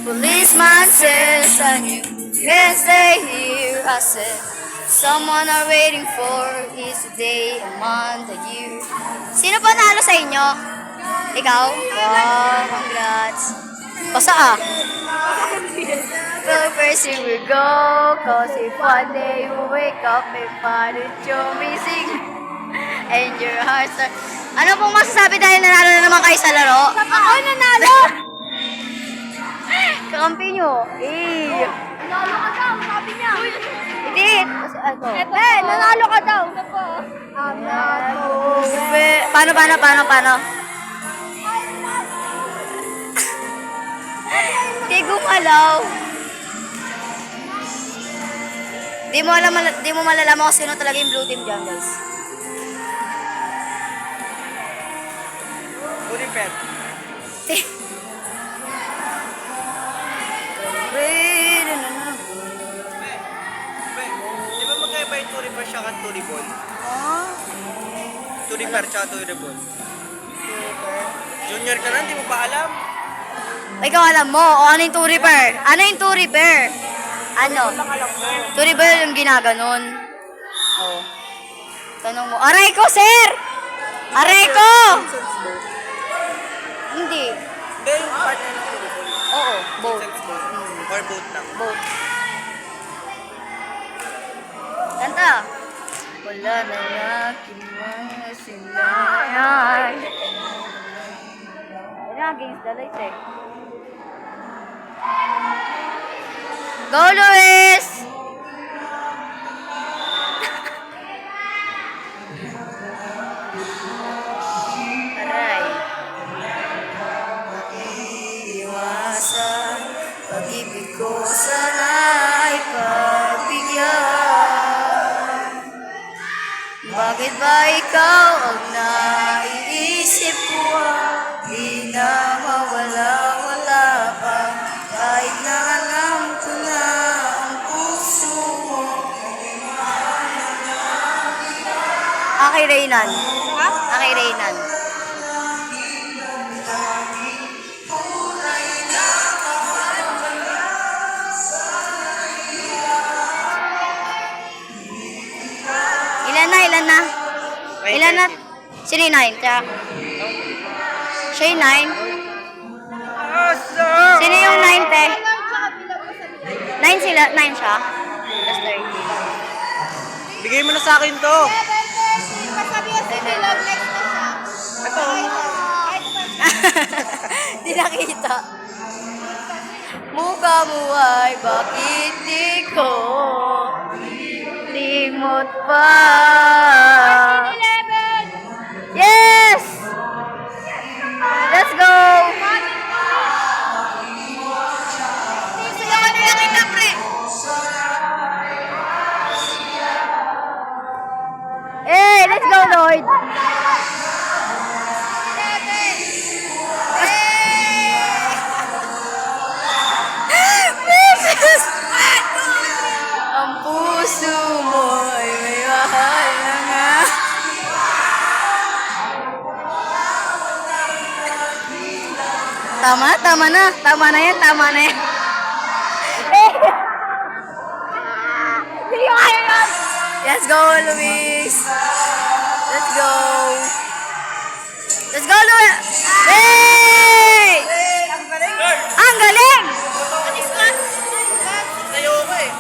Policeman says and you can't stay here. I said, someone are waiting for is a day, a month, a year. Sino pa nalo sa inyo? Ikaw? Wow, congrats. Basta ah. Well, first here we go, cause if one day you wake up and find it you're missing and your heart start... Ano pong masasabi dahil nanalo na naman kayo sa laro? Ako nanalo! Kakampi nyo. Eh. Nanalo ka daw, sabi niya. Hindi. Ano? Nanalo ka daw. Paano? Hindi gumalaw. Di mo malalaman kung sino talaga yung blue team dyan, guys. Puripet. Di ba magkaiba yung Turiper siya at Turibol? Turiper siya at Turibol. Junior ka na, di mo pa alam? Ikaw alam mo, o ano yung Turiper? Ano yung Turiper? Ano? Turiper yung ginaganon. Oh. Tanong mo. Aray ko, sir! Aray ko! Hindi. Hindi, yung partner ng Turibol. Oo, both. Sense both. Or both lang. Both. Kanta. Wala na yakin mga sinayan. Yan against the light eh. Go, Luis! Aray. Iwasan, pag-ibig ko sana'y pagbigyan. Bakit ba ikaw ang naiisip ko? Di na mawala-wala pa. Kahit na alam ko na ang puso mo. Aki Reynan. Ha? Aki Reynan. Ilan na? Ilan na? Sino yung 9? Siya yung 9? Sino yung 9, te? 9 sila? 9 siya? Plus 30. Bigay mo na sa akin to. Sabi niya si Love next na siya. Ito. Di nakita. Mukha mo ay bakit di ko limot pa? Yes! Let's go! Sigawan nila kita, pre! Hey, let's go, Lloyd! Ang puso mo ay may mahal na nga. Tama na yan. Hindi ko kaya yun. Let's go, Luis. Let's go, Luis. Hey! Ang galing! Tayo ko eh.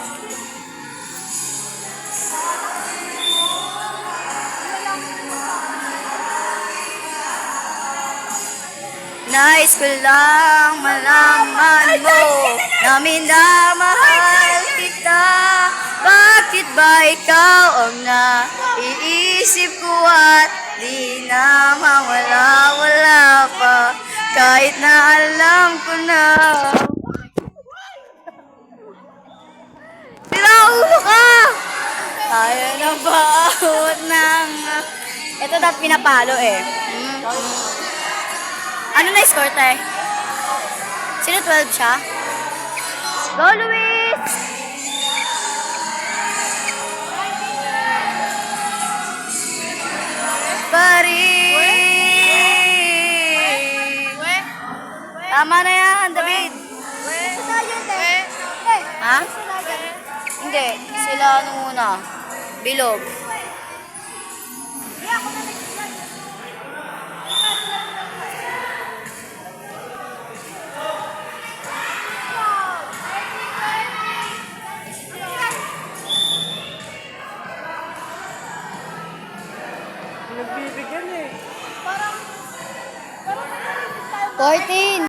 Nais ko lang malaman mo na minamahal kita. Bakit ba ikaw ang naiisip ko at di na mawala-wala pa? Kahit na alam ko na. Sira ulo ka! Ayaw na baot ng... Ito dapat pinapalo eh. Ano na score tayo? Sino 12 siya? Go, Luis! Tama na yan, David. Ha? Hindi. Sila ano muna. Bilog. Nagbibigyan eh. 14.